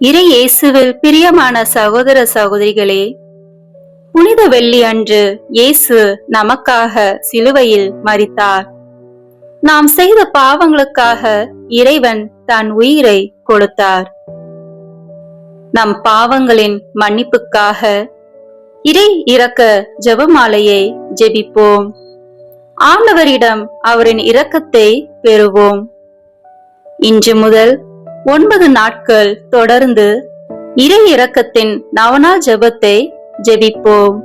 இறை இயேசுவில் பிரியமான சகோதர சகோதரிகளே, புனித வெள்ளி அன்று இயேசு நமக்காக சிலுவையில் மரித்தார். நாம் செய்த பாவங்களுக்காக இறைவன் தன் உயிரை கொடுத்தார். நம் பாவங்களின் மன்னிப்புக்காக இறை இரக்க ஜெபமாலையை ஜெபிப்போம். ஆண்டவரிடம் அவரின் இரக்கத்தை பெறுவோம். இன்று முதல் 9 நாட்கள் தொடர்ந்து இறை இரக்கத்தின் நவநாள் ஜெபத்தை ஜெபிப்போம்.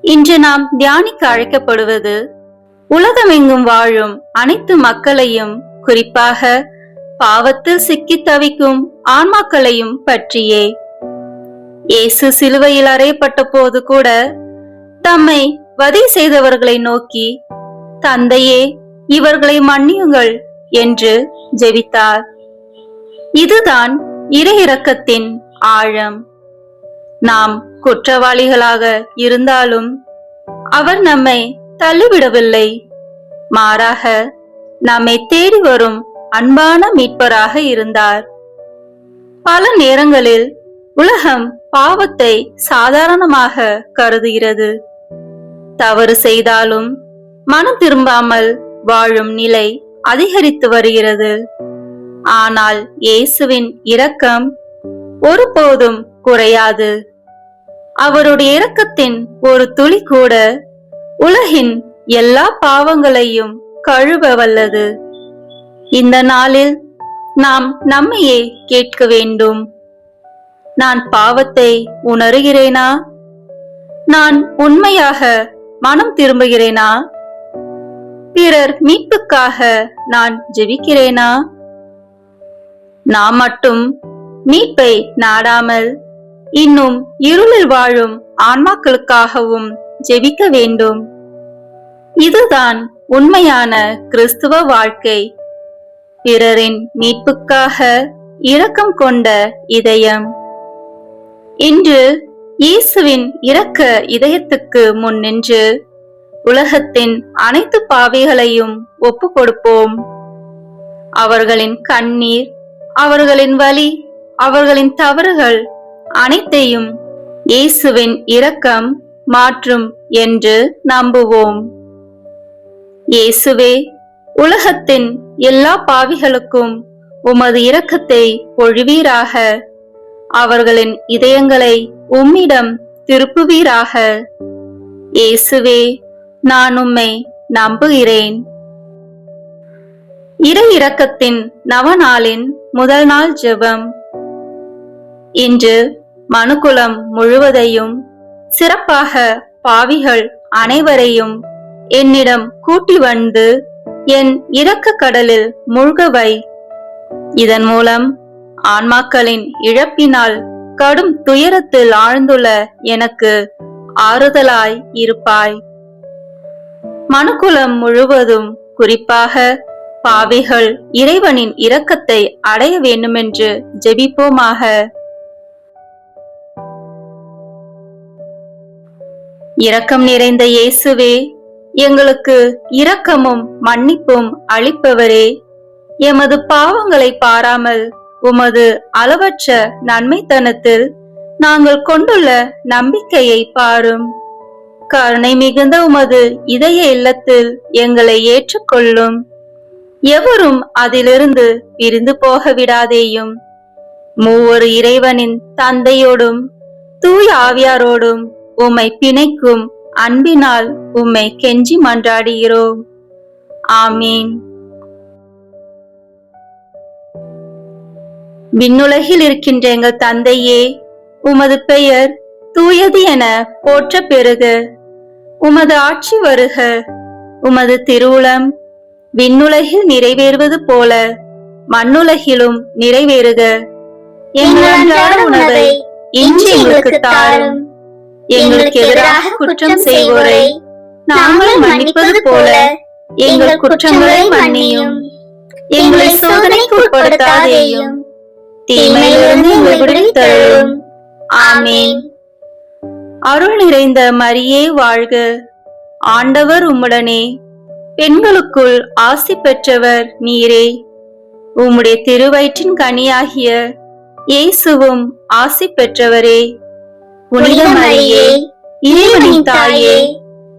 இன்று நாம் தியானிக்க அழைக்கப்படுவது உலகமெங்கும் வாழும் அனைத்து மக்களையும், குறிப்பாக பாவத்தில் சிக்கி தவிக்கும் ஆன்மாக்களையும் பற்றியே. இயேசு சிலுவையில் அறையப்பட்ட போது கூட தம்மை வதை செய்தவர்களை நோக்கி, தந்தையே, இவர்களை மன்னியுங்கள் என்று ஜெபித்தார். இதுதான் இறை இரக்கத்தின் ஆழம். நாம் குற்றவாளிகளாக இருந்தாலும் அவர் நம்மை தள்ளிவிடவில்லை. மாறாக நம்மை தேடி வரும் அன்பான மீட்பராக இருந்தார். பல நேரங்களில் உலகம் பாவத்தை சாதாரணமாக கருதுகிறது. தவறு செய்தாலும் மனம் திரும்பாமல் வாழும் நிலை அதிகரித்து வருகிறது. ஆனால் இயேசுவின் இரக்கம் ஒருபோதும் குறையாது. அவருடைய இரக்கத்தின் ஒரு துளி கூட உலகின் எல்லா பாவங்களையும் கழுவ வல்லது. இந்த நாளில் நாம் நம்மையே கேட்க வேண்டும். நான் பாவத்தை உணர்கிறேனா? நான் உண்மையாக மனம் திரும்புகிறேனா? பிறர் மீட்புக்காக நான் ஜெபிக்கிறேனா? நாம் மட்டும் மீட்பை நாடாமல் இன்னும் இருளில் வாழும் ஆன்மாக்களுக்காகவும் ஜெபிக்க வேண்டும். இதுதான் உண்மையான கிறிஸ்துவ வாழ்க்கை. பிறரின் மீட்புக்காக இரக்கம் கொண்ட இதயம். இன்று இயேசுவின் இரக்க இதயத்துக்கு முன் நின்று உலகத்தின் அனைத்து பாவிகளையும் ஒப்பு கொடுப்போம். அவர்களின் கண்ணீர், அவர்களின் வலி, அவர்களின் தவறுகள் அனைத்தையும் இயேசுவின் இரக்கம் மாற்றும் என்று நம்புவோம். இயேசுவே, உலகத்தின் எல்லா பாவிகளுக்கும் உமது இரக்கத்தை பொழிவீராக. அவர்களின் இதயங்களை உம்மிடம் திருப்புவீராக. இயேசுவே, நான் உம்மை நம்புகிறேன். இறை இரக்கத்தின் நவநாளின் முதல் நாள் ஜெபம். இன்று மனுக்குலம் முழுவதையும், சிறப்பாக பாவிகள் அனைவரையும் என்னிடம் கூட்டி வந்து என் இரக்க கடலில் மூழ்கவை. இதன் மூலம் ஆன்மாக்களின் இழப்பினால் கடும் துயரத்தில் ஆழ்ந்துள்ள எனக்கு ஆறுதலாய் இருப்பாய். மனுக்குலம் முழுவதும், குறிப்பாக பாவிகள் இறைவனின் இரக்கத்தை அடைய வேண்டுமென்று ஜெபிப்போமாக. இரக்கம் நிறைந்த இயேசுவே, எங்களுக்கு இரக்கமும் மன்னிப்பும் அளிப்பவரே, எமது பாவங்களை பாராமல் உமது அளவற்ற நன்மைத்தனத்தில் நாங்கள் கொண்டுள்ள நம்பிக்கையை பாரும். கருணை மிகுந்த உமது இதய இல்லத்தில் எங்களை ஏற்றுக்கொள்ளும். எவரும் அதிலிருந்து பிரிந்து போக விடாதேயும். மூவொரு இறைவனின் தந்தையோடும் தூய ஆவியாரோடும் உம்மை பிணைக்கும் அன்பினால் உம்மை கெஞ்சி மன்றாடுகிறோம். ஆமீன். விண்ணுலகில் இருக்கின்ற எங்கள் தந்தையே, உமது பெயர் தூயது என போற்ற பெறுக. உமது ஆட்சி வருக. உமது திருவுளம் விண்ணுலகில் நிறைவேறுவது போல மண்ணுலகிலும் நிறைவேறுக. எங்கள் அன்றாட உணவை இன்று எங்களுக்கு தாரும். எங்களுக்கு எதிராக குற்றம் செய்வோரை நாங்கள் மன்னிப்பது போல எங்கள் குற்றங்களை மன்னியும். எங்களை சோதனைக்கு உட்படுத்தாதேயும், தீமையிலிருந்து எங்களை விடுவித்தருளும். ஆமீன். அருள் நிறைந்த மரியே வாழ்க. ஆண்டவர் உம்முடனே. பெண்களுக்குள் ஆசி பெற்றவர் நீரே. உம்முடைய திருவயிற்றின் கனியாகிய இயேசுவும் ஆசி பெற்றவரே. புனித மரியே, இறைவனின் தாயே,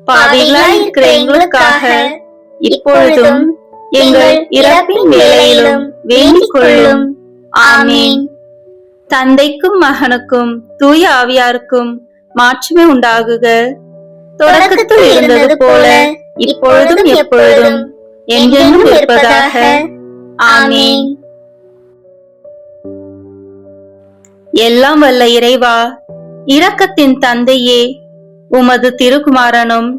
பாவிகளாய் இருக்கிற எங்களுக்காக இப்பொழுதும் எங்கள் இறப்பின் வேளையிலும் வேண்டிக் கொள்ளும். ஆமீன். தந்தைக்கும் மகனுக்கும் தூய ஆவியாருக்கும் மாட்சிமை உண்டாகுக. தொடக்கத்தில் இருந்தது போல இப்பொழுதும் எப்பொழுதும் என்றென்றும் இருப்பதாக. ஆமீன். எல்லாம் வல்ல இறைவா, இரக்கத்தின் தந்தையே, உமது திருக்குமாரனும்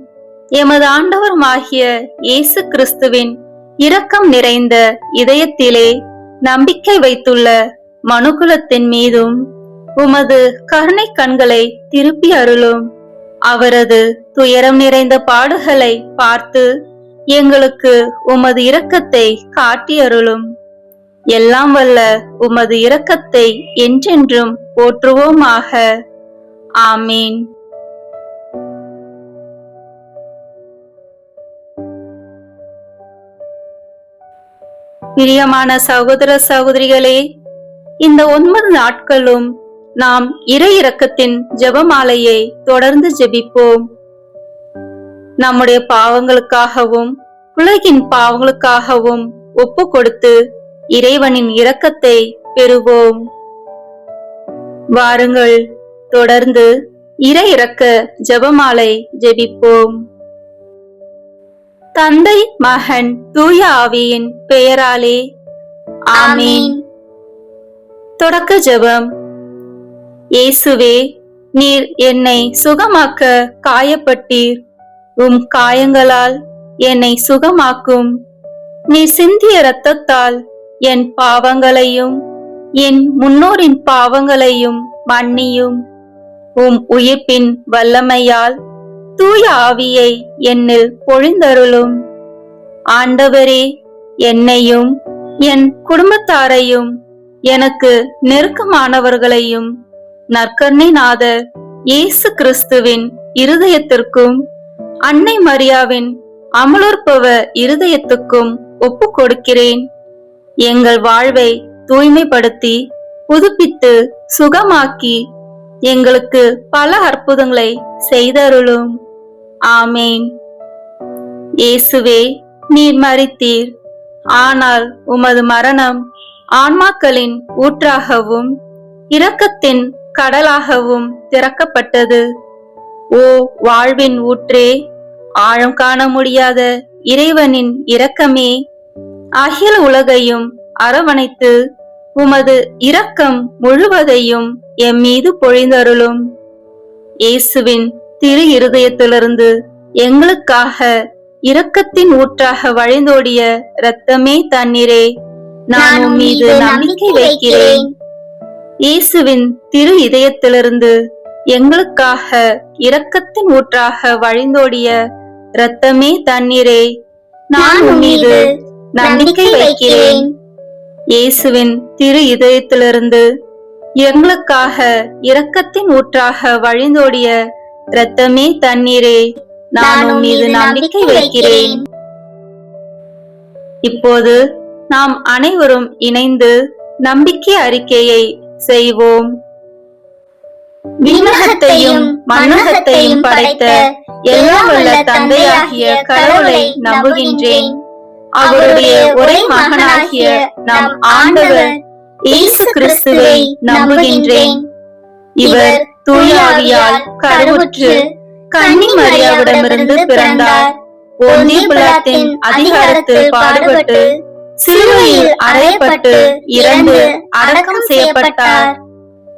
எமது ஆண்டவருமாகிய இயேசு கிறிஸ்துவின் இரக்கம் நிறைந்த இதயத்திலே நம்பிக்கை வைத்துள்ள மனுக்குலத்தின் மீதும் உமது கருணை கண்களை திருப்பி அருளும். அவரது துயரம் நிறைந்த பாடுகளை பார்த்து எங்களுக்கு உமது இரக்கத்தை காட்டி அருளும். எல்லாம் வல்ல உமது இரக்கத்தை என்றென்றும் போற்றுவோமாக. ஆமீன். பிரியமான சகோதர சகோதரிகளே, இந்த 9 நாட்களும் நாம் இறை இரக்கத்தின் ஜெபமாலையை தொடர்ந்து ஜெபிப்போம். நம்முடைய பாவங்களுக்காகவும் உலகின் பாவங்களுக்காகவும் ஒப்பு கொடுத்து இறைவனின் இரக்கத்தை பெறுவோம். வாருங்கள், தொடர்ந்து இறை இரக்க ஜெபமாலை ஜெபிப்போம். தந்தை, மகன், தூய ஆவியின் பெயராலே ஆமீன். தொடக்க ஜெபம். இயேசுவே, நீர் என்னை சுகமாக்க காயப்பட்டீர். உம் காயங்களால் என்னை சுகமாக்கும். நீர் சிந்திய இரத்தத்தால் என் பாவங்களையும் என் முன்னோரின் பாவங்களையும் மன்னியும். உம் உயிர்ப்பின் வல்லமையால் தூய ஆவியை என்னில் பொழிந்தருளும். ஆண்டவரே, என்னையும் என் குடும்பத்தாரையும் எனக்கு நெருக்கமானவர்களையும் நற்கருணை நாதர் இயேசு கிறிஸ்துவின் இருதயத்திற்கும் அன்னை மரியாவின் அமலோற்பவ இருதயத்துக்கும் ஒப்பு கொடுக்கிறேன். எங்கள் வாழ்வை தூய்மைப்படுத்தி புதுப்பித்து சுகமாக்கி எங்களுக்கு பல அற்புதங்களை செய்தருளும். ஆமேன். இயேசுவே, நீர் மரித்தீர். ஆனால் உமது மரணம் ஆன்மாக்களின் ஊற்றாகவும் இரக்கத்தின் கடலாகவும் திறக்கப்பட்டது. ஓ வாழ்வின் ஊற்றே, ஆழம் காண முடியாத இறைவனின் இரக்கமே, அகில உலகையும் அரவணைத்து உமது இரக்கம் முழுவதையும் எம் மீது பொழிந்தருளும். இயேசுவின் திரு இருதயத்திலிருந்து எங்களுக்காக இரக்கத்தின் ஊற்றாக வழிந்தோடிய இரத்தமே தண்ணீரே, நான் உம் மீது நம்பிக்கை வைக்கிறேன். இயேசுவின் திரு இதயத்திலிருந்து எங்களுக்காக இரக்கத்தின் ஊற்றாக வழிந்தோடிய இரத்தமே தண்ணீரே, நான் உம் மீது நம்பிக்கை வைக்கிறேன். இயேசுவின் திரு இதயத்திலிருந்து எங்களுக்காக இரக்கத்தின் ஊற்றாக வழிந்தோடிய இரத்தமே தண்ணீரே, நான் உம் மீது நம்பிக்கை வைக்கிறேன். இப்போது நாம் அனைவரும் இணைந்து நம்பிக்கை அறிக்கையை செய்வோம். விண்ணகத்தையும் மண்ணகத்தையும் படைத்த எல்லாம் வல்ல தந்தையாகிய கடவுளை நம்புகின்றேன். அவருடைய ஒரே மகனாகிய நம் ஆண்டவர் இயேசு கிறிஸ்துவை நம்புகின்றேன். இவர் தூய ஆவியால் கருவுற்று கன்னி மரியாவிடமிருந்து பிறந்தார். போந்திய பிலாத்தின் அதிகாரத்தில் பாடுபட்டு சிலுவையில் அறையப்பட்டு இறந்து அடக்கம் செய்யப்பட்டார்.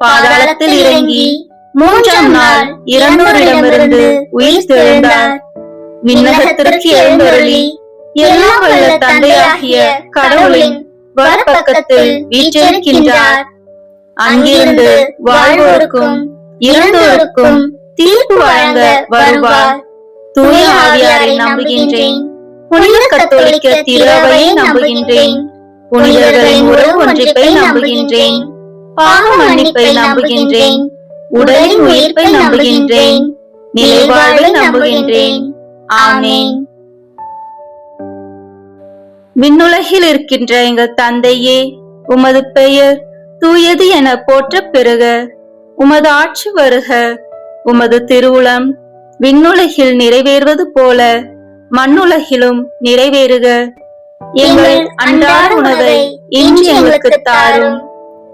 பாதாளத்தில் இறங்கி 3ஆம் நாள் இறந்தோரிடமிருந்து உயிர் தெழுந்தார். விண்ணகத்திற்கு எழுந்தருளி எல்லாம் வல்ல தந்தையாகிய கடவுளின் வலப்பக்கத்தில் வீற்றிருக்கின்றார். அங்கிருந்து வாழ்வோருக்கும் இறந்தோருக்கும் தீர்ப்பு வழங்க வருவார். தூய ஆவியாரை நம்புகின்றேன். புனித கத்தோலிக்க திருவையை நம்புகின்றேன். புனிதர்களின் உறவு ஒன்றிப்பை நம்புகின்றேன். பாவ மன்னிப்பை நம்புகின்றேன். உடலின் உயிர்ப்பை நம்புகின்றேன். நிலைவாழ்வை நம்புகின்றேன். ஆமேன். விண்ணுலகில் இருக்கின்ற எங்கள் தந்தையே, உமது பெயர் தூயது என போற்றப் பெறுக. உமது ஆட்சி வருக. உமது திருவுளம் விண்ணுலகில் நிறைவேறுவது போல மண்ணுலகிலும் நிறைவேறுக. எங்கள் அன்றாட உணவை இன்று எங்களுக்கு தாரும்.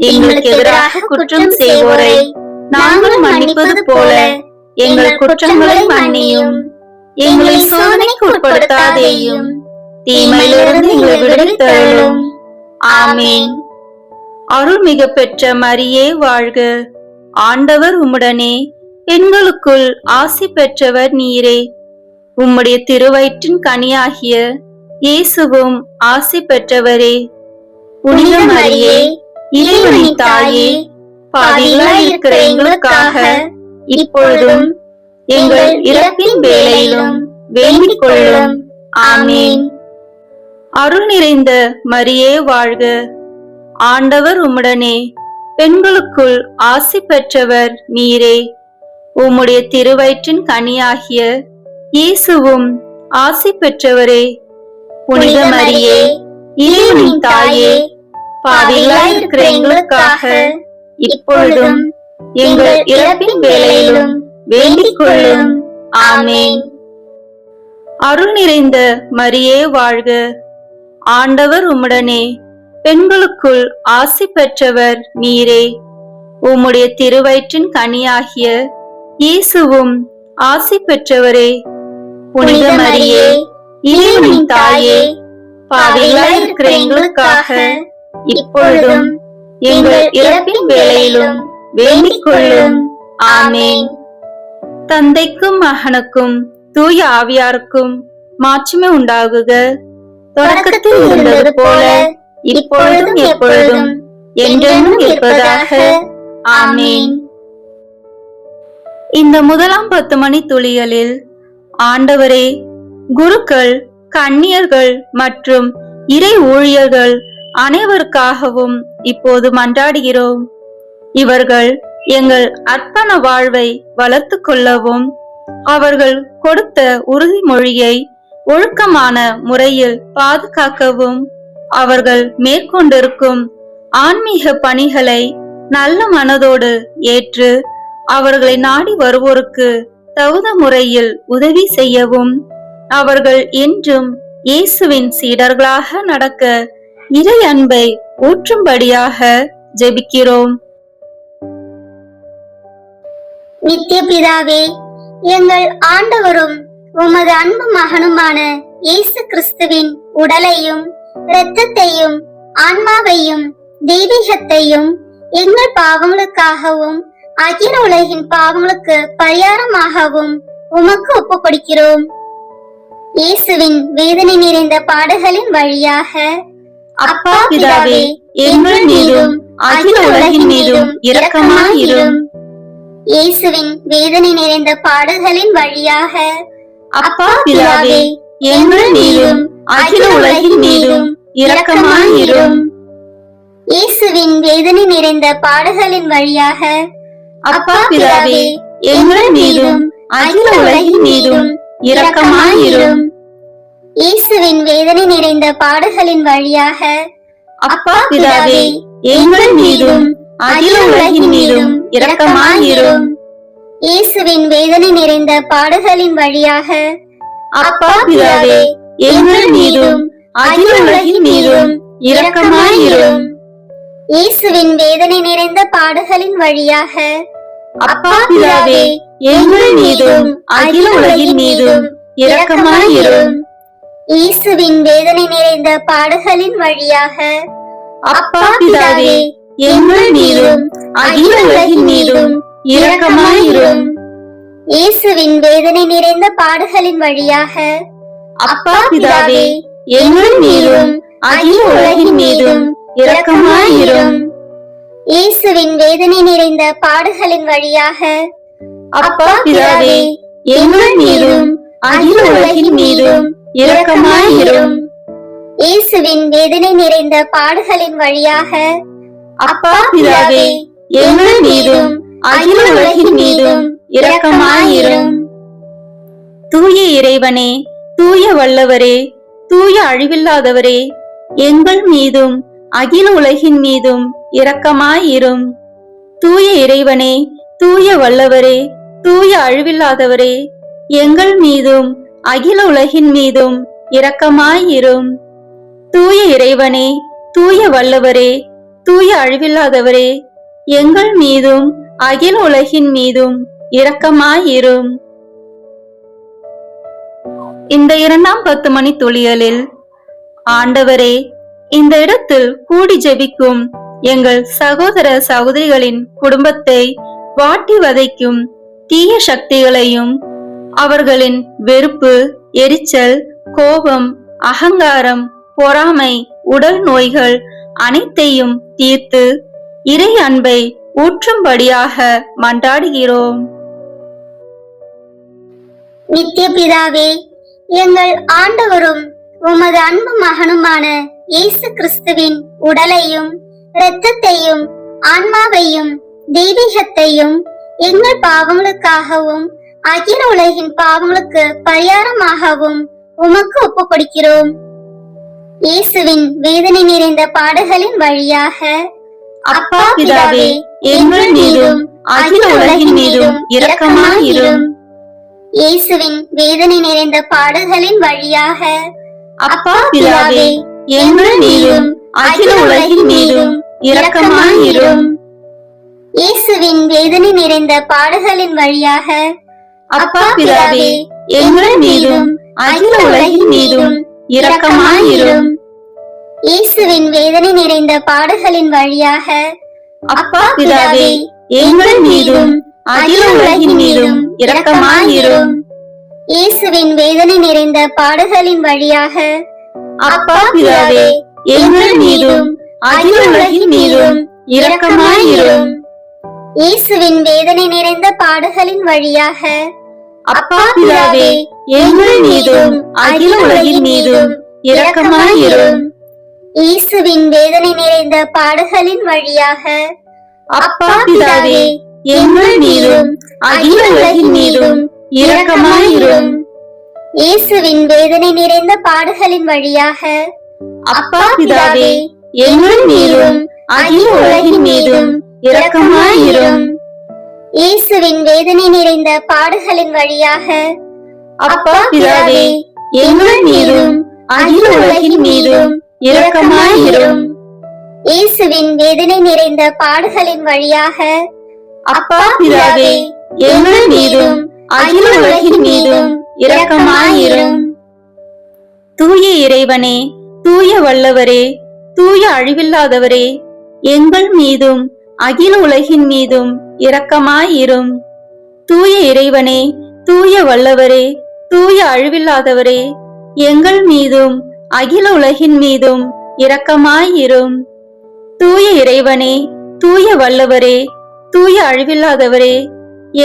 எங்களுக்கு எதிராக குற்றம் செய்வோரை நாங்கள் மன்னிப்பது போல எங்கள் குற்றங்களை மன்னியும். எங்களை சோதனைக்கு உட்படுத்தாதேயும், தீமையிலிருந்து எங்களை விடுவித்தருளும். ஆமேன். அருள்மிகு பெற்ற மரியே வாழ்க. ஆண்டவர் உம்முடனே, பெண்களுக்குள் ஆசி பெற்றவர் நீரே. உம்முடைய திருவயிற்றின் கனியாகிய இயேசுவும் ஆசி பெற்றவரே. புனித மரியே, இறைவனின் தாயே, பாவிகளாய் இருக்கிற எங்களுக்காக இப்பொழுதும் எங்கள் இறப்பின் வேளையிலும் வேண்டிக் கொள்ளும். ஆமேன். அருள் நிறைந்த மரியே வாழ்க. ஆண்டவர் உம்முடனே, பெண்களுக்குள் ஆசி பெற்றவர் நீரே. உம்முடைய திருவயிற்றின் கனியாகிய இயேசுவும் ஆசி பெற்றவரே. புனித மரியே, இறைவனின் தாயே, பாவிகளாய் இருக்கிற எங்களுக்காக இப்பொழுதும் எங்கள் இறப்பின் வேளையிலும் வேண்டிக் கொள்ளும். ஆமேன். அருள் நிறைந்த மரியே வாழ்க. ஆண்டவர் உம்முடனே, பெண்களுக்குள் ஆசி பெற்றவர் நீரே. உம்முடைய திருவயிற்றின் கனியாகிய இயேசுவும் ஆசி பெற்றவரே. புனித மரியே, இறைவனின் தாயே, பாவிகளாய் இருக்கிற எங்களுக்காக இப்பொழுதும் எங்கள் இறப்பின் வேளையிலும் வேண்டிக் கொள்ளும். ஆமேன். தந்தைக்கும் மகனுக்கும் தூய ஆவியாருக்கும் மாட்சிமை உண்டாகுக. தொடக்கத்தில் இருந்தது போல இப்பொழுதும் எப்பொழுதும் என்றென்றும் இருப்பதாக. ஆமேன். இந்த முதலாம் 10 மணி துளிகளில் ஆண்டவரே, குருக்கள், கன்னியர்கள் மற்றும் இறை ஊழியர்கள் அனைவருக்காகவும் இப்போது மன்றாடுகிறோம். இவர்கள் எங்கள் அர்ப்பண வாழ்வை வளர்த்து கொள்ளவும், அவர்கள் கொடுத்த உறுதிமொழியை ஒழுக்கமான முறையில் பாதுகாக்கவும், அவர்கள் மேற்கொண்டிருக்கும் ஆன்மீக பணிகளை நல்ல மனதோடு ஏற்று அவர்களை நாடி வருவோருக்கு தகுந்த முறையில் உதவி செய்யவும், அவர்கள் என்றும் இயேசுவின் சீடர்களாக நடக்க இறை அன்பை ஊற்றும்படியாக ஜெபிக்கிறோம். நித்திய பிதாவே, எங்கள் ஆண்டவரும் உமது அன்பு மகனுமான இயேசு கிறிஸ்துவின் உடலையும் இரத்தத்தையும் ஆன்மாவையும் தெய்வீகத்தையும் எங்கள் பாவங்களுக்காகவும் அகில உலகின் பாவங்களுக்கு பரிகாரமாகவும் உமக்கு ஒப்புக் கொடுக்கிறோம். இயேசுவின் வேதனை நிறைந்த பாடுகளின் வழியாக அப்பா பிதாவே, எங்கள் மீதும் அகில உலகின் மீதும் இரக்கமாயிரும். இயேசுவின் வேதனை நிறைந்த பாடுகளின் வழியாக அப்பா பிதாவே, எங்கள் மீதும் அகில உலகின் மீதும் இரக்கமாயிரும். இயேசுவின் வேதனை நிறைந்த பாடுகளின் வழியாக அப்பா பிதாவே, எங்கள் மீதும் அகில உலகின் மீதும் இரக்கமாயிரும். இயேசுவின் வேதனை நிறைந்த பாடுகளின் வழியாக அப்பா பிதாவே, எங்கள் மீதும் அகில உலகின் மீதும் இரக்கமாயிரும். இயேசுவின் வேதனை நிறைந்த பாடுகளின் வழியாக அப்பா பிதாவே, எங்கள் மீதும் அகில உலகின் மீதும் இரக்கமாயிரும். இயேசுவின் வேதனை நிறைந்த பாடுகளின் வழியாக அப்பா பிதாவே, எங்கள் மீதும் அகில உலகின் மீதும் இரக்கமாயிரும். இயேசுவின் வேதனை நிறைந்த பாடுகளின் வழியாக அப்பா பிதாவே, எங்கள் மீதும் அகில உலகின் மீதும் இரக்கமாயிரும். இயேசுவின் வேதனை நிறைந்த பாடுகளின் வழியாக அப்பா பிதாவே, எங்கள் மீதும் அகில உலகின் மீதும் இரக்கமாயிரும். இயேசுவின் வேதனை நிறைந்த பாடுகளின் வழியாக அப்பா பிதாவே, எங்கள் மீதும் அகில உலகின் மீதும் இரக்கமாயிரும். இயேசுவின் வேதனை நிறைந்த பாடுகளின் வழியாக அப்பா பிதாவே, எங்கள் மீதும் அகில உலகின் மீதும் இரக்கமாயிரும். தூய இறைவனே, தூய வல்லவரே, தூய அழிவில்லாதவரே, எங்கள் மீதும் அகில உலகின் மீதும் இரக்கமாயிரும். தூய இறைவனே, தூய வல்லவரே, தூய அழிவில்லாதவரே, எங்கள் மீதும் அகில உலகின் மீதும் இரக்கமாயிரும். தூய இறைவனே, தூய வல்லவரே, தூய அழிவில்லாதவரே, எங்கள் மீதும் அகில உலகின் மீதும் இரக்கமாயிரும். இந்த 2ஆம் 10 மணி துளியலில், ஆண்டவரே, இந்த இடத்தில் கூடி ஜெபிக்கும் எங்கள் சகோதர சகோதரிகளின் குடும்பத்தை வாட்டி வதைக்கும் தீய சக்திகளையும் அவர்களின் வெறுப்பு, எரிச்சல், கோபம், அகங்காரம், பொறாமை, உடல் நோய்கள் அனைத்தையும் தீர்த்து இறை அன்பை ஊற்றும்படியாக மன்றாடுகிறோம். நித்திய பிதாவே, எங்கள் ஆண்டவரும் உமது அன்பு மகனுமான இயேசு கிறிஸ்துவின் உடலையும் இரத்தத்தையும் ஆன்மாவையும் தெய்வீகத்தையும் எங்கள் பாவங்களுக்காகவும் அகில உலகின் பாவங்களுக்கு பரிகாரமாகவும் உமக்கு ஒப்புக் கொடுக்கிறோம். இயேசுவின் வேதனை நிறைந்த பாடுகளின் வழியாக அப்பா பிதாவே, எங்கள் மீதும் அகில உலகின் மீதும் இரக்கமாயிரும். இயேசுவின் வேதனை நிறைந்த பாடுகளின் வழியாக அப்பா பிதாவே, எங்கள் மீதும் அகில உலகின் மீதும் இரக்கமாயிரும். இயேசுவின் வேதனை நிறைந்த பாடுகளின் வழியாக அப்பா பிதாவே, எங்கள் மீதும் அகில உலகின் மீதும் இரக்கமாயிரும். இயேசுவின் வேதனை நிறைந்த பாடுகளின் வழியாக அப்பா பிதாவே, எங்கள் மீதும் அகில உலகின் மீதும் இரக்கமாயிரும். இயேசுவின் வேதனை நிறைந்த பாடுகளின் வழியாக அப்பா பிதாவே, எங்கள் மீதும் அகில உலகின் மீதும் இரக்கமாயிரும். இயேசுவின் வேதனை நிறைந்த பாடுகளின் வழியாக அப்பா பிதாவே, எங்கள் மீதும் அகில உலகின் மீதும் இரக்கமாயிரும். இயேசுவின் வேதனை நிறைந்த பாடுகளின் வழியாக அப்பா பிதாவே, எங்கள் மீதும் அகில உலகின் மீதும் இரக்கமாயிரும். இயேசுவின் வேதனை நிறைந்த பாடுகளின் வழியாக அப்பா பிதாவே, எங்கள் மீதும் அகில உலகின் மீதும் இரக்கமாயிரும். இயேசுவின் வேதனை நிறைந்த பாடுகளின் வழியாக அப்பா பிதாவே, எங்கள் மீதும் அகில உலகின் மீதும் இரக்கமாயிரும். இயேசுவின் வேதனை நிறைந்த பாடுகளின் வழியாக அப்பா பிதாவே, எங்கள் மீதும் அகில உலகின் மீதும் இரக்கமாயிரும். தூய இறைவனே, தூய வல்லவரே, தூய அழிவில்லாதவரே, எங்கள் மீதும் அகில உலகின் மீதும் இரக்கமாயிரும். தூய இறைவனே, தூய வல்லவரே, தூய அழிவில்லாதவரே, எங்கள் மீதும் அகில உலகின் மீதும் இரக்கமாயிரும். தூய இறைவனே, தூய வல்லவரே, தூய அழிவில்லாதவரே,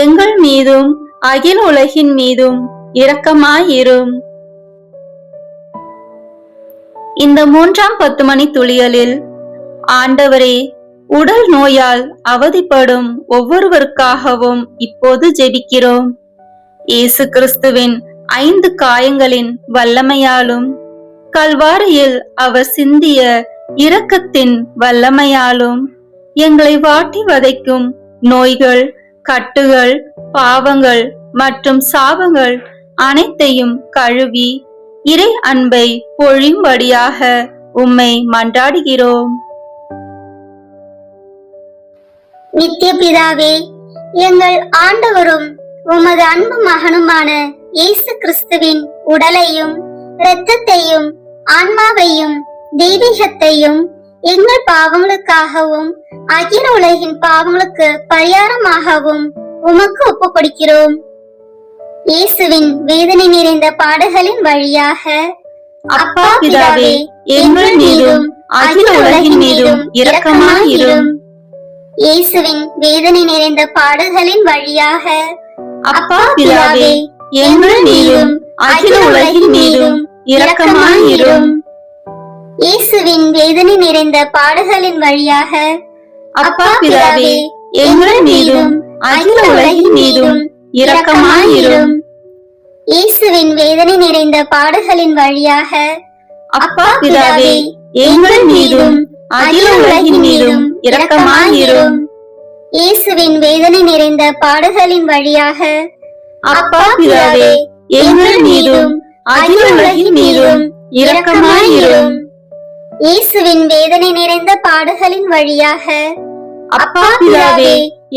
எங்கள் மீதும் அகில உலகின் மீதும் இரக்கமாயிரும். இந்த 3ஆம் 10 மணி துளியலில், ஆண்டவரே, உடல் நோயால் அவதிப்படும் ஒவ்வொருவருக்காகவும் இப்போது ஜெபிக்கிறோம். இயேசு கிறிஸ்துவின் 5 காயங்களின் வல்லமையாலும் கல்வாரியில் அவர் சிந்திய இரக்கத்தின் வல்லமையாலும் எங்களை வாட்டி வதைக்கும் நோய்கள், கட்டுகள், பாவங்கள் மற்றும் சாபங்கள் அனைத்தையும் கழுவி இறை அன்பை பொழியும்படியாக உம்மை மன்றாடுகிறோம். நித்திய பிதாவே, எங்கள் ஆண்டவரும் உமது அன்பு மகனுமான இயேசு கிறிஸ்துவின் உடலையும் இரத்தத்தையும் ஆன்மாவையும் தெய்வீகத்தையும் எங்கள் பாவங்களுக்காகவும் அகில உலகின் பாவங்களுக்கு பரிகாரமாகவும் உமக்கு ஒப்புக் கொடுக்கிறோம். இயேசுவின் வேதனை நிறைந்த பாடுகளின் வழியாக அப்பா பிதாவே, எங்கள் மீதும் அகில உலகின் மீதும் இரக்கமாயிரும். இயேசுவின் வேதனை நிறைந்த பாடுகளின் வழியாக அப்பா பிதாவே, எங்கள் மீதும் அகில உலகின் மீதும் இரக்கமாயிரும். இயேசுவின் வேதனை நிறைந்த பாடுகளின் வழியாக அப்பா பிதாவே, எங்கள் மீதும் அகில உலகின் மீதும் இரக்கமாயிரும். இயேசுவின் வேதனை நிறைந்த பாடுகளின் வழியாக அப்பா பிதாவே, எங்கள் மீதும் அகில உலகின் மீதும் இரக்கமாயிரும். இயேசுவின் வேதனை நிறைந்த பாடுகளின் வழியாக அப்பா பிதாவே, எங்கள் மீதும் அகில உலகின் மீதும் இரக்கமாயிரும். இயேசுவின் வேதனை நிறைந்த பாடுகளின் வழியாக அப்பா பிதாவே,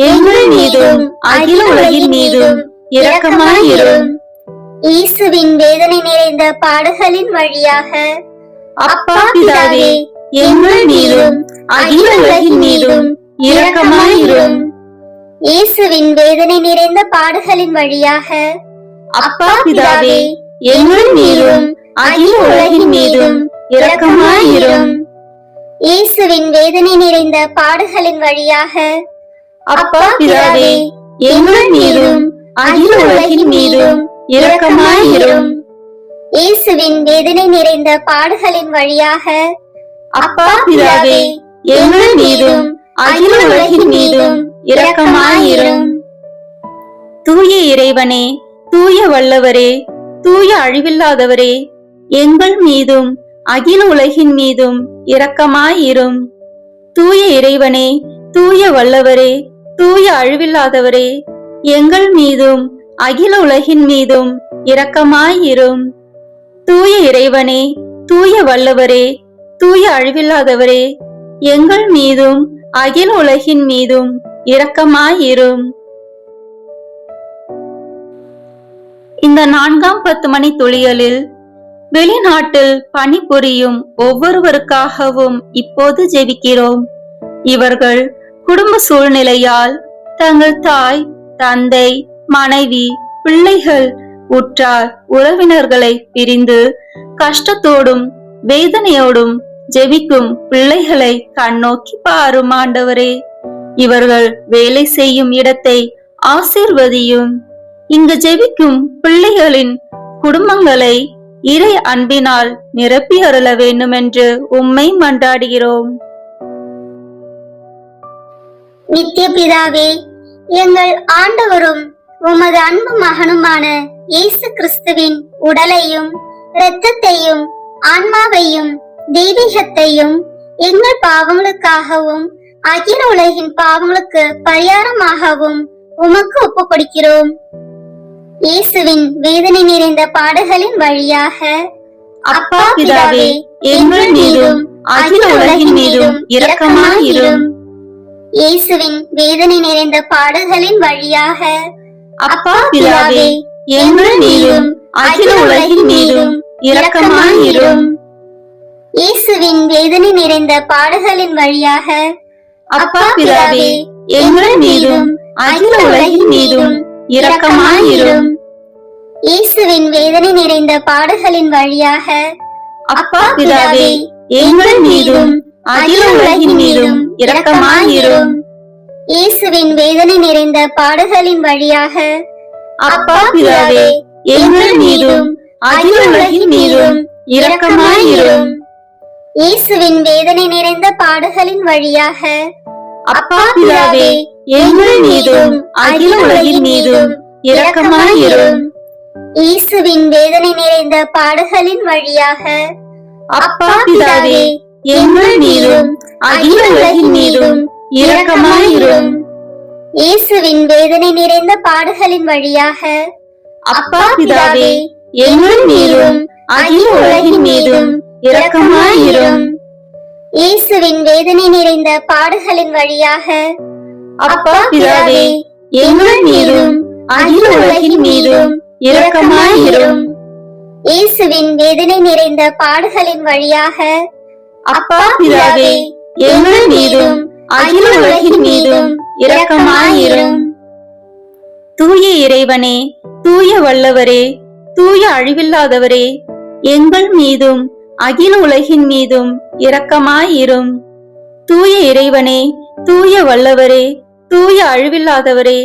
எங்கள் மீதும் அகில உலகின் மீதும் இரக்கமாயிரும். இயேசுவின் வேதனை நிறைந்த பாடுகளின் வழியாக அப்பா பிதாவே, எங்கள் மீதும் அகில உலகின் மீதும் இரக்கமாயிரும். இயேசுவின் வேதனை நிறைந்த பாடுகளின் வழியாக அப்பா பிதாவே, எங்கள் மீதும் அகில உலகின் மீதும் இரக்கமாயிரும். இயேசுவின் வேதனை நிறைந்த பாடுகளின் வழியாக அப்பா பிதாவே, எங்கள் மீதும் அகில உலகின் மீதும் இரக்கமாயிரும். இயேசுவின் வேதனை நிறைந்த பாடுகளின் வழியாக அப்பா பிதாவே, எங்கள் மீதும் அகில உலகின் மீதும் இரக்கமாயிரும். தூய இறைவனே, தூய வல்லவரே, தூய அழிவில்லாதவரே, எங்கள் மீதும் அகில உலகின் மீதும் இரக்கமாயிரும். தூய இறைவனே, தூய வல்லவரே, தூய அழிவில்லாதவரே, எங்கள் மீதும் அகில உலகின் மீதும் இரக்கமாயிரும். தூய இறைவனே, தூய வல்லவரே, தூய அழிவில்லாதவரே, எங்கள் மீதும் அகில உலகின் மீதும் இரக்கமாயிரும். இந்த 4ஆம் 10 மணி துளிகளில் வெளிநாட்டில் பணிபுரியும் ஒவ்வொருவருக்காகவும் இப்போது ஜெபிக்கிறோம். இவர்கள் குடும்ப சூழ்நிலையால் தங்கள் தாய், தந்தை, மனைவி, பிள்ளைகள், உற்றார் உறவினர்களை பிரிந்து கஷ்டத்தோடும் வேதனையோடும் ஜெபிக்கும் பிள்ளைகளை கண்ணோக்கி பாரும் ஆண்டவரே. இவர்கள் வேலை செய்யும் இடத்தை ஆசீர்வதியும். இங்கு ஜெபிக்கும் பிள்ளைகளின் குடும்பங்களை இறை அன்பினால் நிரப்பி அருள வேண்டும் என்று உம்மை மன்றாடுகிறோம். நித்திய பிதாவே, எங்கள் ஆண்டவரும் உமது அன்பு மகனுமான இயேசு கிறிஸ்துவின் உடலையும் இரத்தத்தையும் ஆன்மாவையும் தெய்வீகத்தையும் எங்கள் பாவங்களுக்காகவும் அகில உலகின் பாவங்களுக்கு பரிகாரமாகவும் உமக்கு ஒப்புக் கொடுக்கிறோம். இயேசுவின் வேதனை நிறைந்த பாடுகளின் வழியாக அப்பா பிதாவே, எங்கள் மீதும் அகில உலகின் மீதும் இரக்கமாயிரும். இயேசுவின் வேதனை நிறைந்த பாடுகளின் வழியாக அப்பா பிதாவே, எங்கள் மீதும் அகில உலகின் மீதும் இரக்கமாயிரும். இயேசுவின் வேதனை நிறைந்த பாடுகளின் வழியாக அப்பா பிதாவே, எங்கள் மீதும் அகில உலகின் மீதும் இரக்கமாயிரும். இயேசுவின் வேதனை நிறைந்த பாடுகளின் வழியாக அப்பா பிதாவே, எங்கள் மீதும் அகில உலகின் மீதும் இரக்கமாயிரும். இயேசுவின் வேதனை நிறைந்த பாடுகளின் வழியாக அப்பா பிதாவே, எங்கள் மீதும் அகில உலகின் மீதும் இரக்கமாயிரும். இயேசுவின் வேதனை நிறைந்த பாடுகளின் வழியாக அப்பா பிதாவே, எங்கள் மீதும் அகில உலகின் மீதும் இரக்கமாயிரும். இயேசுவின் வேதனை நிறைந்த பாடுகளின் வழியாக அப்பா பிதாவே, எங்கள் மீதும் அகில உலகின் மீதும் இரக்கமாயிரும். இயேசுவின் வேதனை நிறைந்த பாடுகளின் வழியாக அப்பா பிதாவே, எங்கள் மீதும் அகில உலகின் மீதும் இரக்கமாயிரும். இயேசுவின் வேதனை நிறைந்த பாடுகளின் வழியாக அப்பா பிதாவே, எங்கள் மீதும் அகில உலகின் மீதும் இரக்கமாயிரும். இயேசுவின் வேதனை நிறைந்த பாடுகளின் வழியாக அப்பா பிதாவே, எங்கள் மீதும் அகில உலகின் மீதும் இரக்கமாயிரும். தூய இறைவனே, தூய வல்லவரே, தூய அழிவில்லாதவரே, எங்கள் மீதும் அகில உலகின் மீதும் இரக்கமாயிரும். தூய இறைவனே, தூய வல்லவரே, தூய அழிவில்லாதவரே,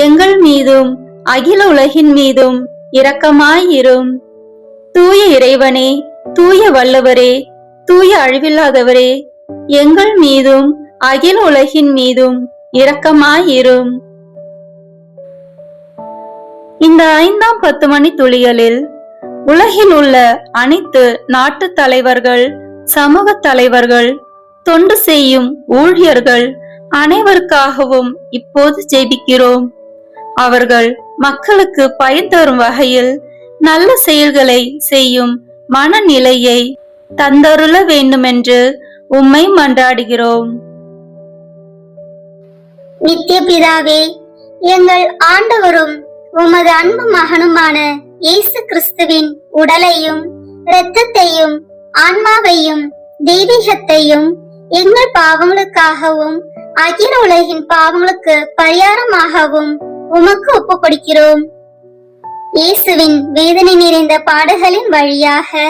எங்கள் மீதும் அகில உலகின் மீதும் இரக்கமாயிரும். தூய இறைவனே, தூய வல்லவரே, தூய அழிவில்லாதவரே, எங்கள் மீதும் அகில உலகின் மீதும் இரக்கமாயிரும். இந்த 5ஆம் 10 மணி துளிகளில் உலகில் உள்ள அனைத்து நாட்டு தலைவர்கள், சமூக தலைவர்கள், தொண்டு செய்யும் ஊழியர்கள் அனைவருக்காகவும் இப்போது ஜெபிக்கிறோம். அவர்கள் மக்களுக்கு பயன் தரும் வகையில் நல்ல செயல்களை செய்யும் மனநிலையை தந்தருள வேண்டுமென்று உம்மை மன்றாடுகிறோம். நித்திய பிதாவே, எங்கள் ஆண்டவரும் உமது அன்பு மகனுமான இயேசு கிறிஸ்துவின் உடலையும் இரத்தத்தையும் ஆன்மாவையும் தெய்வீகத்தையும் எங்கள் பாவங்களுக்காகவும் அகில உலகின் பாவங்களுக்கு பரிகாரமாகவும் உமக்கு ஒப்புக் கொடுக்கிறோம். இயேசுவின் வேதனை நிறைந்த பாடுகளின் வழியாக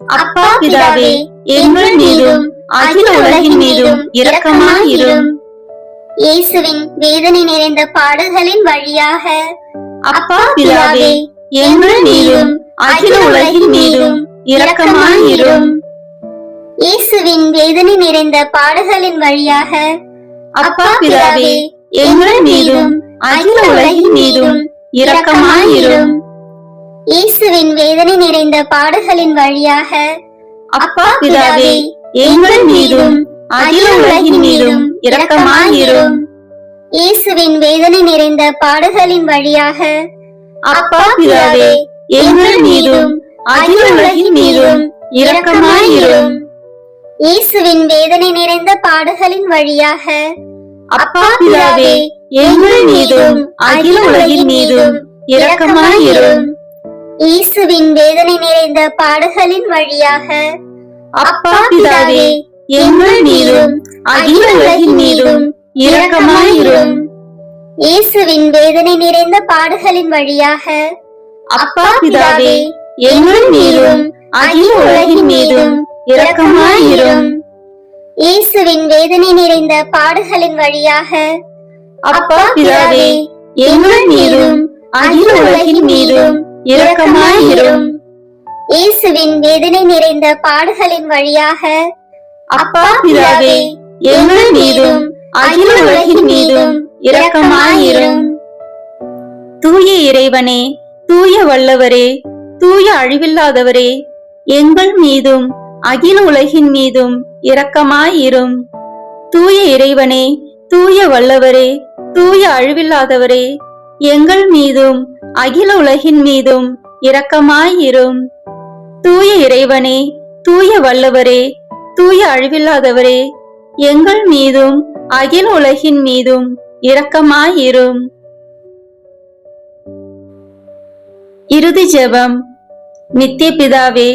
அப்பா பிதாவே, எங்கள் மீதும் அகில உலகின் மீதும் இரக்கமாயிரும். இயேசுவின் வேதனை நிறைந்த பாடுகளின் வழியாக அப்பா பிதாவே, எங்கள் மீதும் அகில உலகின் மீதும் இரக்கமாயிரும். இயேசுவின் வேதனை நிறைந்த பாடுகளின் வழியாக அப்பா பிதாவே, எங்கள் மீதும் அகில உலகின் மீதும் இரக்கமாயிரும். இயேசுவின் வேதனை நிறைந்த பாடுகளின் வழியாக அப்பா பிதாவே, எங்கள் மீதும் அகில உலகின் மீதும் இரக்கமாயிரும். இயேசுவின் வேதனை நிறைந்த பாடுகளின் வழியாக அப்பா பிதாவே, எங்கள் மீதும் அகில உலகின் மீதும் இரக்கமாயிரும். இயேசுவின் வேதனை நிறைந்த பாடுகளின் வழியாக அப்பா பிதாவே, எங்கள் மீதும் அகில உலகின் மீதும் இரக்கமாயிரும். இயேசுவின் வேதனை நிறைந்த பாடுகளின் வழியாக அப்பா பிதாவே, எங்கள் மீதும் அகில உலகின் மீதும் இரக்கமாயிரும். இயேசுவின் வேதனை நிறைந்த பாடுகளின் வழியாக அப்பா பிதாவே, எங்கள் மீதும் அகில உலகின் மீதும் இரக்கமாயிரும். இயேசுவின் வேதனை நிறைந்த பாடுகளின் வழியாக அப்பா பிதாவே, எங்கள் மீதும் அகில உலகின் மீதும் இரக்கமாயிரும். இயேசுவின் வேதனை நிறைந்த பாடுகளின் வழியாக அப்பா பிதாவே, எங்கள் மீதும் அகில உலகின் மீதும் இரக்கமாயிரும். தூய இறைவனே, தூய வல்லவரே, தூய அழிவில்லாதவரே, எங்கள் மீதும் அகில உலகின் மீதும் இரக்கமாயிரும். தூய இறைவனே, தூய வல்லவரே, தூய அழிவில்லாதவரே, எங்கள் மீதும் அகில உலகின் மீதும் இரக்கமாயிரும். தூய இறைவனே, தூய வல்லவரே, தூய அழிவில்லாதவரே, எங்கள் மீதும் அகில உலகின் மீதும் இரக்கமாயிரும். இறுதி ஜெபம். நித்திய பிதாவே,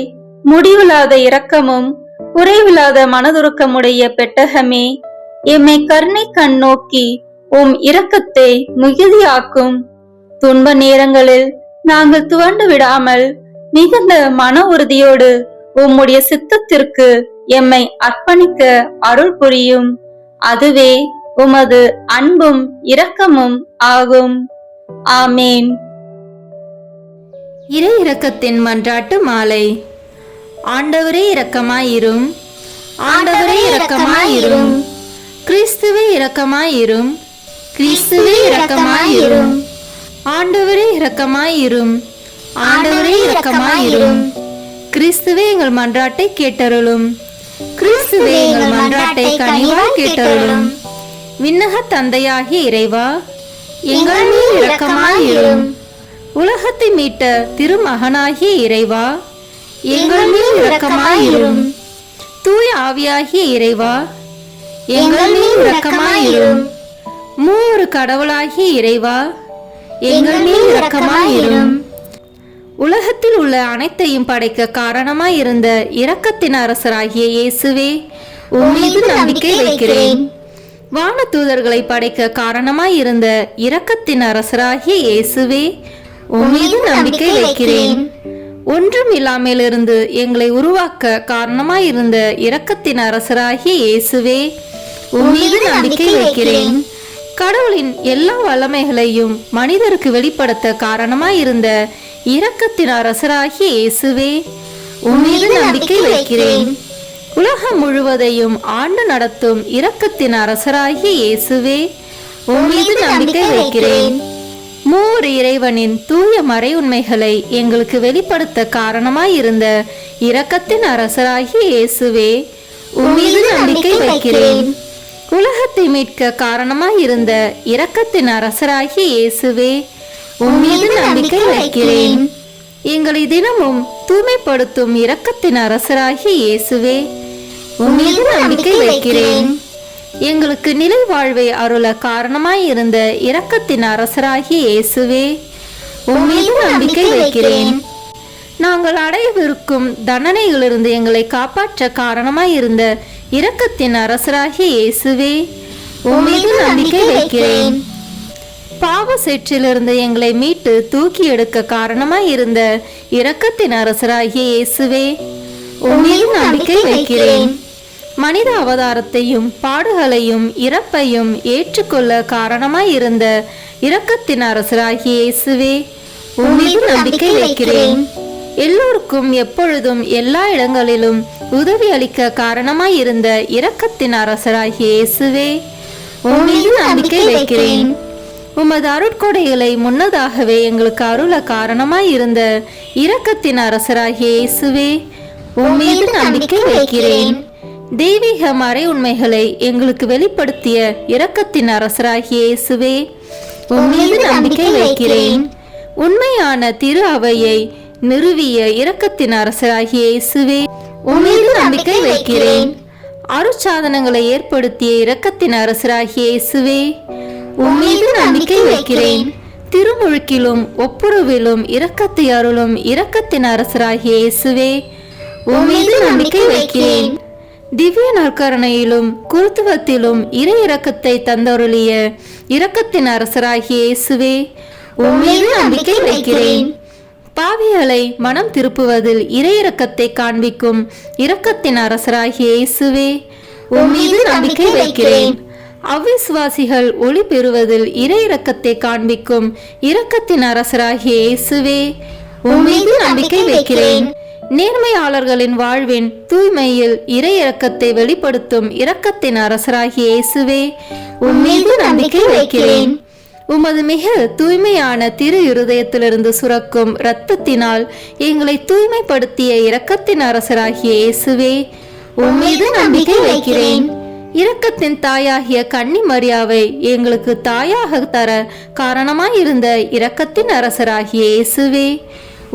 முடிவில்லாத இரக்கமும் குறைவில்லாத மனதுருக்கமுடைய பெட்டகமே, எம்மை கருணை கண் நோக்கி உம் இரக்கத்தை மிகுதியாக்கும். துன்ப நேரங்களில் நாங்கள் துவண்டு விடாமல் மிகுந்த மன உறுதியோடு உம்முடைய சித்தத்திற்கு எம்மை அர்ப்பணிக்க அருள் புரியும். அதுவே உமது அன்பும் இரக்கமும் ஆகும். ஆமேன். இறை இரக்கத்தின் மன்றாட்டு மாலை. ஆண்டவரே இரக்கமாயிரும். ஆண்டவரே இரக்கமாயிரும். கிறிஸ்துவே இரக்கமாயிரும். கிறிஸ்துவே இரக்கமாயிரும். ஆண்டவரே இரக்கமாயிரும். ஆண்டவரே இரக்கமாயிரும். கிறிஸ்துவே எங்கள் மன்றாட்டை கேட்டருளும். கிறிஸ்துவே எங்கள் மன்றாட்டை கனிவாய் கேட்டருளும். விண்ணக தந்தையாகிய இறைவா, எங்கள் மேல் இரக்கமாயிரும். உலகத்தை மீட்ட திருமகனாகிய இறைவா, எங்கள் மேல் இரக்கமாயிரும். தூய ஆவியாகிய இறைவா, எங்கள் மேல் இரக்கமாயிரும். மூவொரு கடவுளாகிய இறைவா, எங்கள் மேல் இரக்கமாயிரும். உலகத்தில் உள்ள அனைத்தையும் படைக்க காரணமாயிருந்த இரக்கத்தின் அரசராகிய இயேசுவே, உம்மீது நம்பிக்கை வைக்கிறேன். வான தூதர்களை படைக்க காரணமாயிருந்த இரக்கத்தின் அரசராகிய இயேசுவே, உம்மீது நம்பிக்கை வைக்கிறேன். ஒன்றும் இல்லாமலிருந்து எங்களை உருவாக்க காரணமாயிருந்த இரக்கத்தின் அரசராகிய இயேசுவே, உம்மீது நம்பிக்கை வைக்கிறேன். கடவுளின் எல்லா வல்லமைகளையும் மனிதருக்கு வெளிப்படுத்த காரணமாயிருந்த இரக்கத்தின் அரசராகிய இயேசுவே, உம்மீது நம்பிக்கை வைக்கிறேன். உலகம் முழுவதையும் ஆண்டு நடத்தும் இரக்கத்தின் அரசராகிய இயேசுவே, உம்மீது நம்பிக்கை வைக்கிறேன். மூவர் இறைவனின் தூய மறை உண்மைகளை எங்களுக்கு வெளிப்படுத்த காரணமாயிருந்த இரக்கத்தின் அரசராகிய இயேசுவே, உம்மீது நம்பிக்கை வைக்கிறேன். உலகத்தை மீட்க காரணமாயிருந்த இரக்கத்தின் அரசராகிய இயேசுவே, உம்மீது நம்பிக்கை வைக்கிறேன். எங்களை தினமும் தூய்மைப்படுத்தும் இரக்கத்தின் அரசராகிய இயேசுவே, உம்மீது நம்பிக்கை வைக்கிறேன். எங்களுக்கு நிலை வாழ்வை அருள காரணமாயிருந்த இரக்கத்தின் அரசராகிய இயேசுவே, உம்மீது நம்பிக்கை வைக்கிறேன். நாங்கள் அடையவிருக்கும் தண்டனைகளிலிருந்து எங்களை காப்பாற்ற காரணமாயிருந்த இரக்கத்தின் அரசராகிய இயேசுவே, உம்மீது நம்பிக்கை வைக்கிறேன். பாவ சேற்றிலிருந்து எங்களை மீட்டு தூக்கி எடுக்க காரணமாயிருந்த இரக்கத்தின் அரசராகிய இயேசுவே, உம்மீது நம்பிக்கை வைக்கிறேன். மனித அவதாரத்தையும் பாடுகளையும் இறப்பையும் ஏற்றுக்கொள்ள காரணமாயிருந்த இரக்கத்தின் அரசராகிய இயேசுவே, உம்மீது நம்பிக்கை வைக்கிறேன். எல்லோருக்கும் எப்பொழுதும் எல்லா இடங்களிலும் உதவி அளிக்க காரணமாயிருந்த இரக்கத்தின் அரசராகிய இயேசுவே, உம்மீது நம்பிக்கை வைக்கிறேன். உமது அருட்கொடைகளை முன்னதாகவே எங்களுக்கு அருள காரணமாயிருந்த இரக்கத்தின் அரசராகிய இயேசுவே, உம்மீது நம்பிக்கை வைக்கிறேன். தெய்வீக மறை உண்மைகளை எங்களுக்கு வெளிப்படுத்திய இரக்கத்தின் அரசராகிய இயேசுவே, உம்மீது நம்பிக்கை வைக்கிறேன். உண்மையான திரு அவையை நிறுவிய இரக்கத்தின் அரசராகிய இயேசுவே, உம்மீது நம்பிக்கை வைக்கிறேன். அருட்சாதனங்களை ஏற்படுத்திய இரக்கத்தின் அரசராகிய இயேசுவே, உம்மீது நம்பிக்கை வைக்கிறேன். திருமுழுக்கிலும் ஒப்புரவிலும் இரக்கத்தை அருளும் இரக்கத்தின் அரசராகிய இயேசுவே, உம்மீது நம்பிக்கை வைக்கிறேன். திவ்ய நற்கருணையிலும் குருத்துவத்திலும் இறை இரக்கத்தை தந்தருளிய இரக்கத்தின் அரசராகிய இயேசுவே, உம்மீது நம்பிக்கை வைக்கிறேன். பாவிகளை மனம் திருப்புவதில் இறை இரக்கத்தை காண்பிக்கும் இரக்கத்தின் அரசராகிய இயேசுவே, உம்மீது நம்பிக்கை வைக்கிறேன். அவ்விசுவாசிகள் ஒளி பெறுவதில் இறை இரக்கத்தை காண்பிக்கும் இரக்கத்தின் அரசராகிய இயேசுவே, உம்மீது நம்பிக்கை வைக்கிறேன். நேர்மையாளர்களின் வாழ்வின் தூய்மையில் இறை இரக்கத்தை வெளிப்படுத்தும் இரக்கத்தின் அரசராகிய இயேசுவே, உம்மீது நம்பிக்கை வைக்கிறேன். உமது மிக தூய்மையான திரு இருதயத்திலிருந்து சுரக்கும் இரத்தத்தினால் எங்களை தூய்மைப்படுத்திய இரக்கத்தின் அரசராகிய இயேசுவே, உம்மீது நம்பிக்கை வைக்கிறேன். இரக்கத்தின் தாயாகிய கன்னி மரியாவை எங்களுக்கு தாயாக தர காரணமாயிருந்த இரக்கத்தின் அரசராகிய இயேசுவே,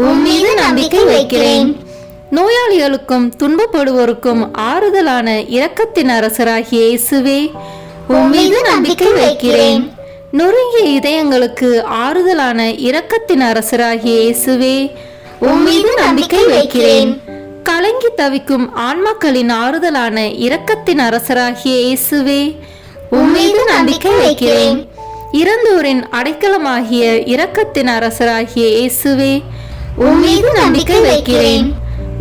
உம்மீது நம்பிக்கை வைக்கிறேன். நோயாளிகளுக்கும் துன்பப்படுவோருக்கும் ஆறுதலான இரக்கத்தின் அரசராகிய இயேசுவே, உம்மீது நம்பிக்கை வைக்கிறேன். நொறுங்கிய இதயங்களுக்கு ஆறுதலான இரக்கத்தின் அரசராகிய இயேசுவே, உம்மீது நம்பிக்கை வைக்கிறேன். கலங்கி தவிக்கும் ஆன்மாக்களின் ஆறுதலான இரக்கத்தின் அரசராகிய இயேசுவே, உம்மீது நம்பிக்கை வைக்கிறேன். இறந்தோரின் அடைக்கலமாகிய இரக்கத்தின் அரசராகிய இயேசுவே, உம்மீது நம்பிக்கை வைக்கிறேன்.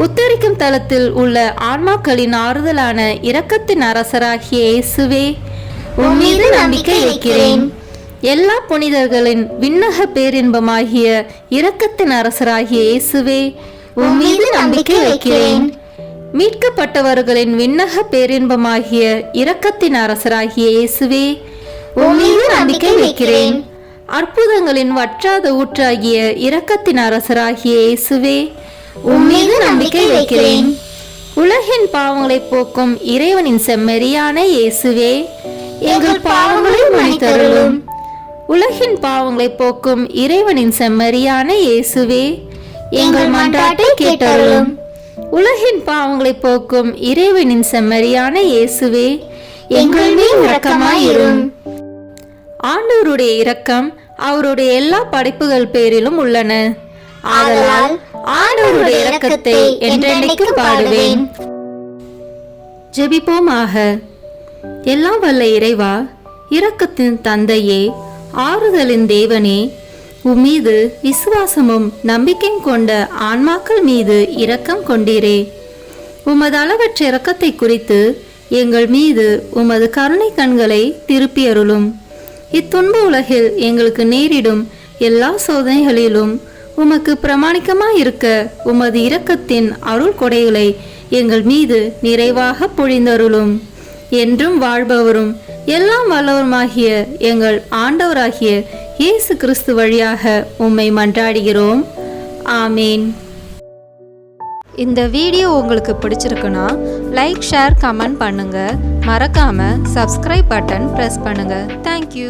உத்தரிக்கும் தலத்தில் உள்ள ஆன்மாக்களின் ஆறுதலான இரக்கத்தின் அரசராகிய இயேசுவே, உம்மீது நம்பிக்கை வைக்கிறேன். எல்லா புனிதர்களின் விண்ணக பேரின்பமாகிய இரக்கத்தின் அரசராகிய இயேசுவே, உம்மீது நம்பிக்கை வைக்கிறேன். மீட்கப்பட்டவர்களின் விண்ணக பேரின்பமாகிய இரக்கத்தின் அரசராகிய இயேசுவே, உம்மீது நம்பிக்கை வைக்கிறேன். அற்புதங்களின் வற்றாத ஊற்றாகிய இரக்கத்தின் அரசராகிய இயேசுவே, உம்மீது நம்பிக்கை வைக்கிறேன். உலகின் பாவங்களை போக்கும் இறைவனின் செம்மறியான இயேசுவே, எங்கள் பாவங்களை மன்னித்தருளும். உலகின் பாவங்களை போக்கும் இறைவனின் செம்மறியான இயேசுவே, எங்கள் மன்றாட்டை கேட்டருளும். உலகின் பாவங்களை போக்கும் இறைவனின் செம்மறியான இயேசுவே, எங்கள் மேல் இரக்கமாயிரும். ஆண்டவருடைய இரக்கம் அவருடைய எல்லா படைப்புகள் பேரிலும் உள்ளன. ஆதலால் ஆண்டவருடைய இரக்கத்தை என்றென்றைக்கும் பாடுவேன். ஜெபிப்போமாக. எல்லாம் வல்ல இறைவா, இரக்கத்தின் தந்தையே, ஆறுதலின் தேவனே, உம்மீது விசுவாசமும் நம்பிக்கையும் கொண்ட ஆன்மாக்கள் மீது இரக்கம் கொண்டீரே. உமது அளவற்ற இரக்கத்தை குறித்து எங்கள் மீது உமது கருணை கண்களை திருப்பியருளும். இத்துன்ப உலகில் எங்களுக்கு நேரிடும் எல்லா சோதனைகளிலும் உமக்கு பிரமாணிக்கமாயிருக்க உமது இரக்கத்தின் அருள் கொடைகளை எங்கள் மீது நிறைவாக பொழிந்தருளும். என்றும் வாழ்பவரும் எல்லாம் வல்லவருமாகிய எங்கள் ஆண்டவராகிய இயேசு கிறிஸ்து வழியாக உம்மை மன்றாடுகிறோம். ஆமேன். இந்த வீடியோ உங்களுக்கு பிடிச்சிருக்குன்னா லைக், ஷேர், கமெண்ட் பண்ணுங்கள். மறக்காமல் சப்ஸ்கிரைப் பட்டன் ப்ரெஸ் பண்ணுங்கள். தேங்க்யூ.